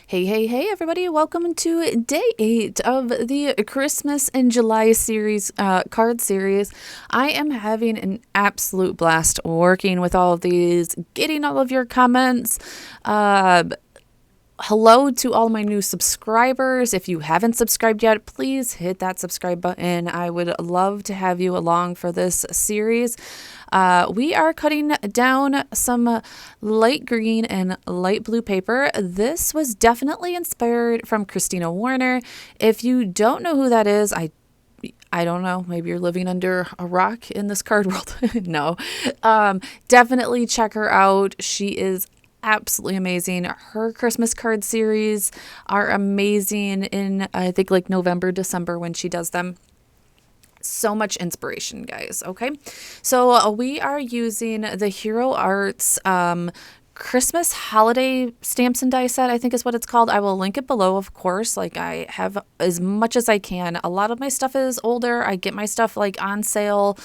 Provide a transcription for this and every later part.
Hey, everybody. Welcome to day 8 of the Christmas in July series, card series. I am having an absolute blast working with all of these, getting all of your comments. Hello to all my new subscribers. If you haven't subscribed yet, please hit that subscribe button. I would love to have you along for this series. We are cutting down some light green and light blue paper. This was definitely inspired from Christina Warner. If you don't know who that is, I don't know. Maybe you're living under a rock in this card world. No. Definitely check her out. She is absolutely amazing. Her Christmas card series are amazing in, I think, like November, December when she does them. So much inspiration, guys. Okay. So we are using the Hero Arts Christmas holiday stamps and die set, I think is what it's called. I will link it below, of course. Like, I have as much as I can. A lot of my stuff is older. I get my stuff like on sale,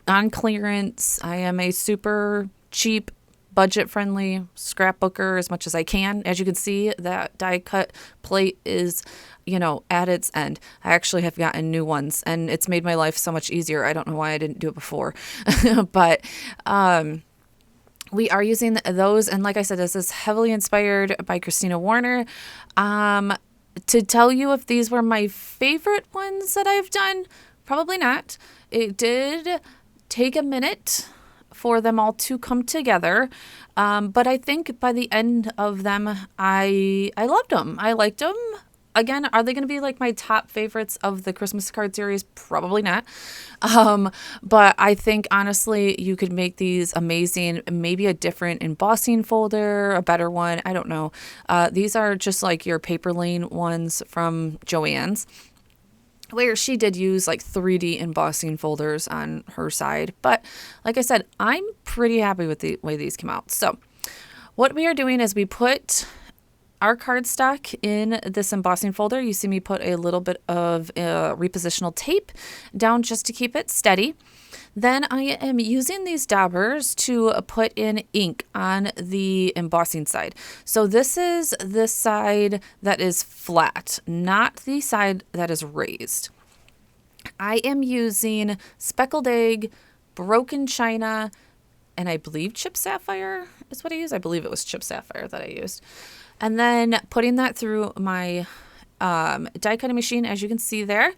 on clearance. I am a super cheap, budget-friendly scrapbooker as much as I can. As you can see, that die cut plate is, at its end. I actually have gotten new ones, and it's made my life so much easier. I don't know why I didn't do it before. But we are using those, and like I said, this is heavily inspired by Christina Warner. To tell you if these were my favorite ones that I've done, probably not. It did take a minute for them all to come together. But I think by the end of them, I loved them. I liked them. Again, are they going to be like my top favorites of the Christmas card series? Probably not. But I think honestly, you could make these amazing, maybe a different embossing folder, a better one. I don't know. These are just like your paper lane ones from Joann's, where she did use like 3D embossing folders on her side. But like I said, I'm pretty happy with the way these came out. So what we are doing is we put our cardstock in this embossing folder. You see me put a little bit of repositional tape down just to keep it steady. Then I am using these daubers to put in ink on the embossing side. So this is the side that is flat, not the side that is raised. I am using speckled egg, broken china, and I believe chip sapphire is what I used. I believe it was chip sapphire that I used. And then putting that through my die cutting machine, as you can see there.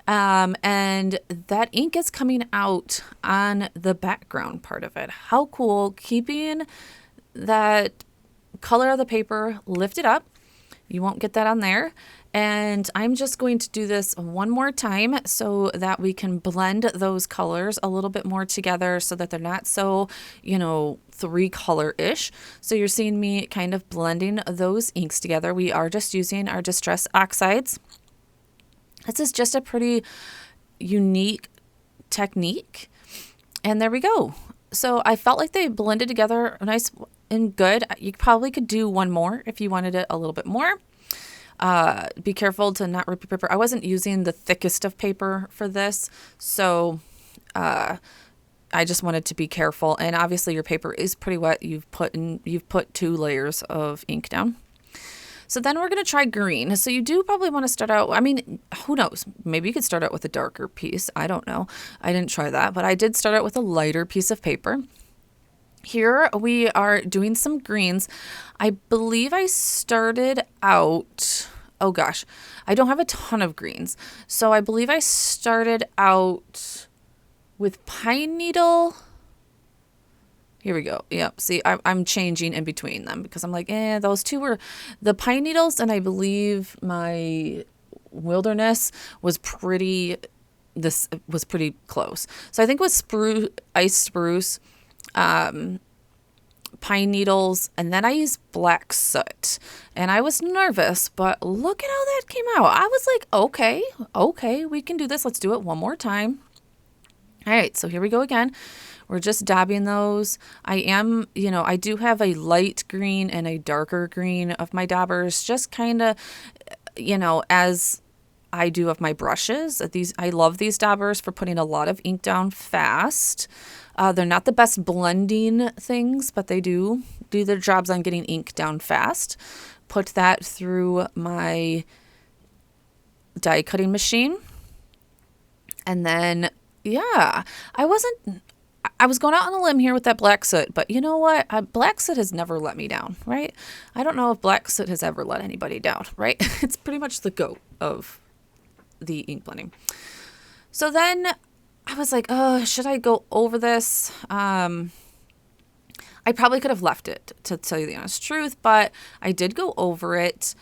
And that ink is coming out on the background part of it. How cool. Keeping that color of the paper lifted up. You won't get that on there. And I'm just going to do this one more time so that we can blend those colors a little bit more together so that they're not so, 3-color-ish. So you're seeing me kind of blending those inks together. We are just using our Distress Oxides. This is just a pretty unique technique. And there we go. So I felt like they blended together nice and good. You probably could do one more if you wanted it a little bit more. Be careful to not rip your paper. I wasn't using the thickest of paper for this, so I just wanted to be careful. And obviously your paper is pretty wet. You've put 2 layers of ink down. So then we're going to try green. So you do probably want to start out, who knows? Maybe you could start out with a darker piece. I don't know. I didn't try that, but I did start out with a lighter piece of paper. Here we are doing some greens. I believe I started out, oh gosh, I don't have a ton of greens. So I believe I started out with pine needle. Here we go. Yep. See, I'm changing in between them because I'm like, those two were the pine needles. And I believe my wilderness was pretty close. So I think with ice spruce, pine needles, and then I used black soot, and I was nervous, but look at how that came out. I was like, okay, we can do this. Let's do it one more time. All right, so here we go again. We're just dabbing those. I do have a light green and a darker green of my daubers, just kind of, as I do of my brushes. I love these daubers for putting a lot of ink down fast. They're not the best blending things, but they do their jobs on getting ink down fast. Put that through my die cutting machine. And then, yeah, I was going out on a limb here with that black soot, but you know what? Black soot has never let me down, right? I don't know if black soot has ever let anybody down, right? It's pretty much the goat of the ink blending. So then I was like, oh, should I go over this? I probably could have left it, to tell you the honest truth, but I did go over it.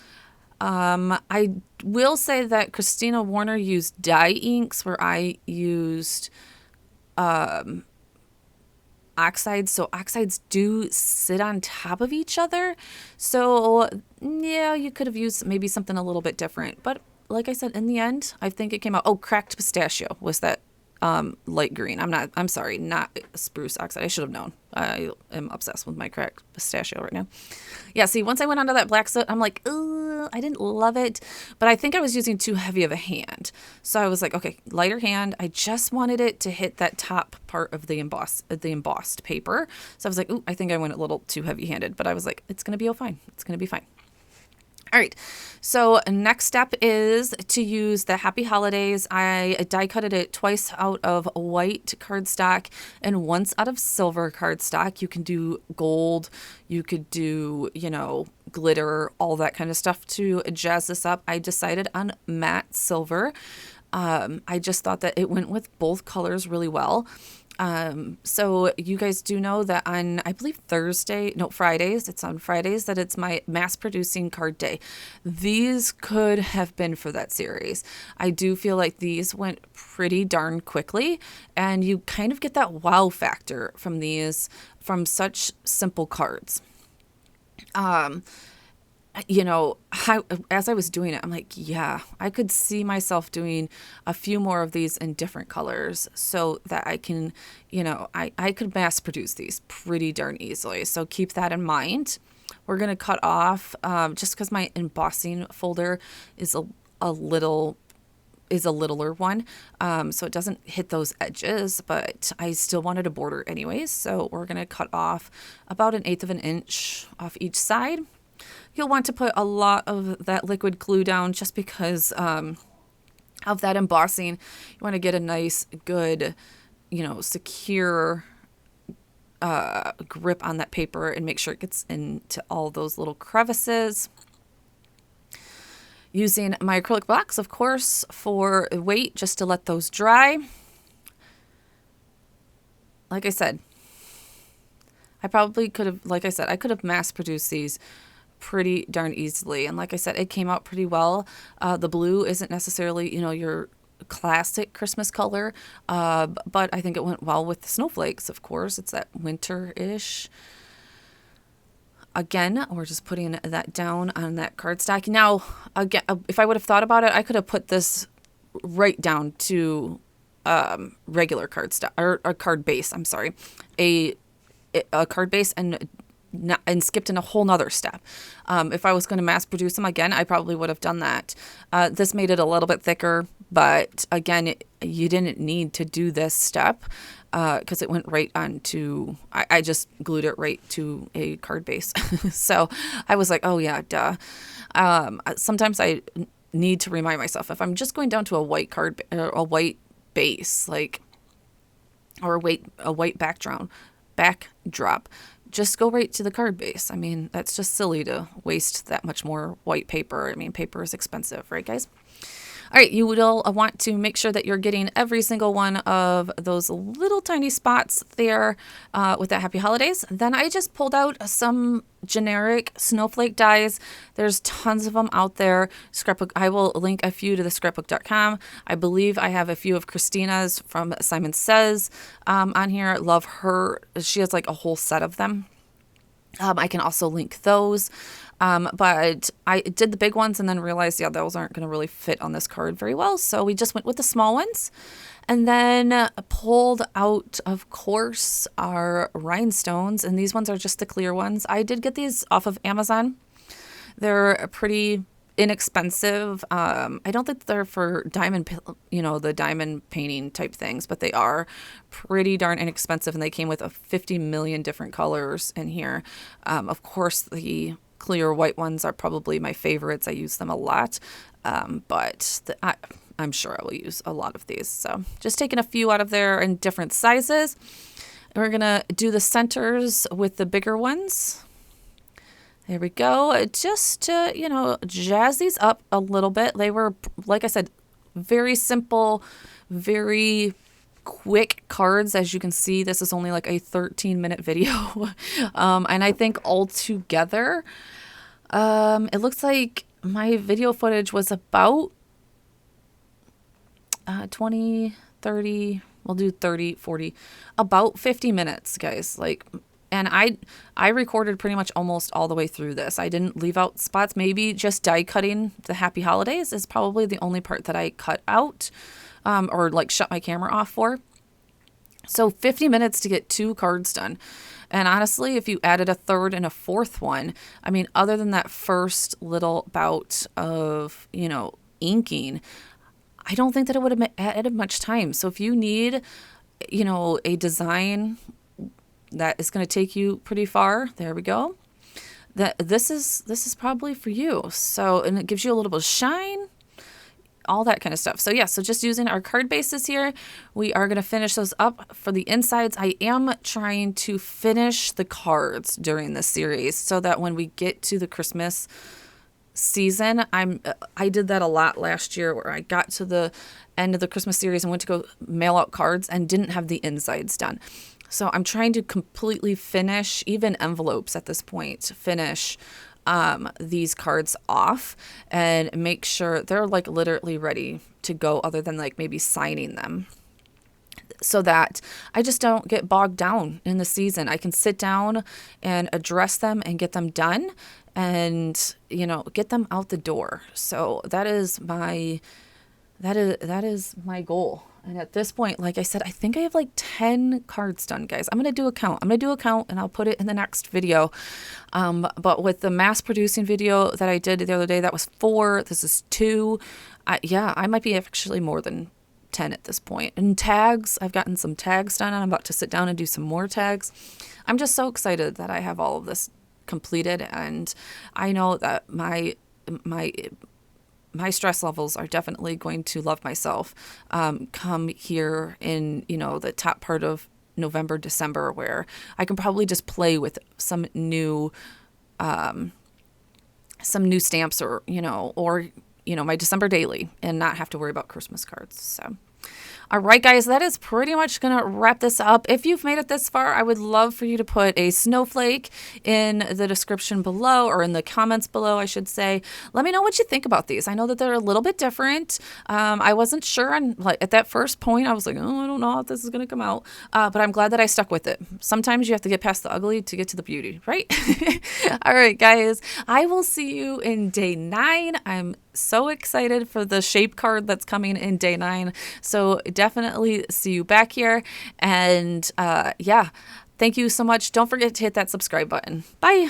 I will say that Christina Warner used dye inks where I used Oxide. So oxides do sit on top of each other. So yeah, you could have used maybe something a little bit different. But like I said, in the end, I think it came out. Oh, cracked pistachio was that light green. I'm sorry, not spruce oxide. I should have known. I am obsessed with my cracked pistachio right now. Yeah, see, once I went onto that black soot, I'm like, I didn't love it, but I think I was using too heavy of a hand. So I was like, okay, lighter hand. I just wanted it to hit that top part of the embossed paper. So I was like, I think I went a little too heavy-handed, but I was like, it's going to be all fine. It's going to be fine. All right, so next step is to use the Happy Holidays. I die cutted it twice out of white cardstock and once out of silver cardstock. You can do gold, you could do, glitter, all that kind of stuff to jazz this up. I decided on matte silver. I just thought that it went with both colors really well. So you guys do know that on, I believe Fridays, it's on Fridays that it's my mass producing card day. These could have been for that series. I do feel like these went pretty darn quickly, and you kind of get that wow factor from these, from such simple cards. As I was doing it, I'm like, yeah, I could see myself doing a few more of these in different colors so that I can, I could mass produce these pretty darn easily. So keep that in mind. We're going to cut off, just because my embossing folder is a littler one, so it doesn't hit those edges, but I still wanted a border anyways. So we're going to cut off about 1/8 of an inch off each side. You'll want to put a lot of that liquid glue down just because of that embossing. You want to get a nice, good, secure grip on that paper and make sure it gets into all those little crevices. Using my acrylic blocks, of course, for weight, just to let those dry. Like I said, I could have mass produced these pretty darn easily. And like I said, it came out pretty well. The blue isn't necessarily, your classic Christmas color, but I think it went well with the snowflakes, of course. It's that winter-ish. Again, we're just putting that down on that cardstock. Now, again, if I would have thought about it, I could have put this right down to regular cardstock, or a card base, I'm sorry. A card base and skipped in a whole nother step. If I was going to mass produce them again, I probably would have done that. This made it a little bit thicker, but again, you didn't need to do this step because it went right onto, I just glued it right to a card base. So I was like, oh yeah, duh. Sometimes I need to remind myself, if I'm just going down to a white card, a white base, or a white backdrop, just go right to the card base. I mean, that's just silly to waste that much more white paper. I mean, paper is expensive, right, guys? All right, you will want to make sure that you're getting every single one of those little tiny spots there with that Happy Holidays. Then I just pulled out some generic snowflake dies. There's tons of them out there. Scrapbook. I will link a few to the scrapbook.com. I believe I have a few of Christina's from Simon Says on here. Love her. She has like a whole set of them. I can also link those. But I did the big ones and then realized, yeah, those aren't going to really fit on this card very well. So we just went with the small ones and then pulled out, of course, our rhinestones. And these ones are just the clear ones. I did get these off of Amazon. They're pretty inexpensive. I don't think they're for the diamond painting type things, but they are pretty darn inexpensive, and they came with 50 million different colors in here. Of course, the clear white ones are probably my favorites. I use them a lot, but I'm sure I will use a lot of these. So just taking a few out of there in different sizes. And we're going to do the centers with the bigger ones. There we go. Just to, jazz these up a little bit. They were, like I said, very simple, very quick cards. As you can see, this is only like a 13-minute video. And I think altogether, it looks like my video footage was about 20, 30, we'll do 30, 40, about 50 minutes, guys. And I recorded pretty much almost all the way through this. I didn't leave out spots. Maybe just die cutting the Happy Holidays is probably the only part that I cut out, or like shut my camera off for. So 50 minutes to get 2 cards done. And honestly, if you added a third and a fourth one, I mean, other than that first little bout of, inking, I don't think that it would have added much time. So if you need, a design that is going to take you pretty far, there we go. This is probably for you. So, and it gives you a little bit of shine, all that kind of stuff. So yeah, so just using our card bases here, we are going to finish those up for the insides. I am trying to finish the cards during this series so that when we get to the Christmas season, I did that a lot last year where I got to the end of the Christmas series and went to go mail out cards and didn't have the insides done. So I'm trying to completely finish, even envelopes at this point, finish these cards off and make sure they're like literally ready to go, other than like maybe signing them, so that I just don't get bogged down in the season. I can sit down and address them and get them done and, get them out the door. So that is my goal. And at this point, like I said, I think I have like 10 cards done, guys. I'm going to do a count. And I'll put it in the next video. But with the mass producing video that I did the other day, that was 4. This is 2. I might be actually more than 10 at this point. And tags, I've gotten some tags done, and I'm about to sit down and do some more tags. I'm just so excited that I have all of this completed, and I know that my stress levels are definitely going to love myself come here in, the top part of November, December, where I can probably just play with some new stamps or my December daily and not have to worry about Christmas cards. So, all right, guys, that is pretty much going to wrap this up. If you've made it this far, I would love for you to put a snowflake in the description below, or in the comments below, I should say. Let me know what you think about these. I know that they're a little bit different. I wasn't sure. And at that first point, I was like, oh, I don't know how this is going to come out. But I'm glad that I stuck with it. Sometimes you have to get past the ugly to get to the beauty, right? All right, guys, I will see you in day 9. I'm so excited for the shape card that's coming in day 9. So definitely see you back here. And thank you so much. Don't forget to hit that subscribe button. Bye.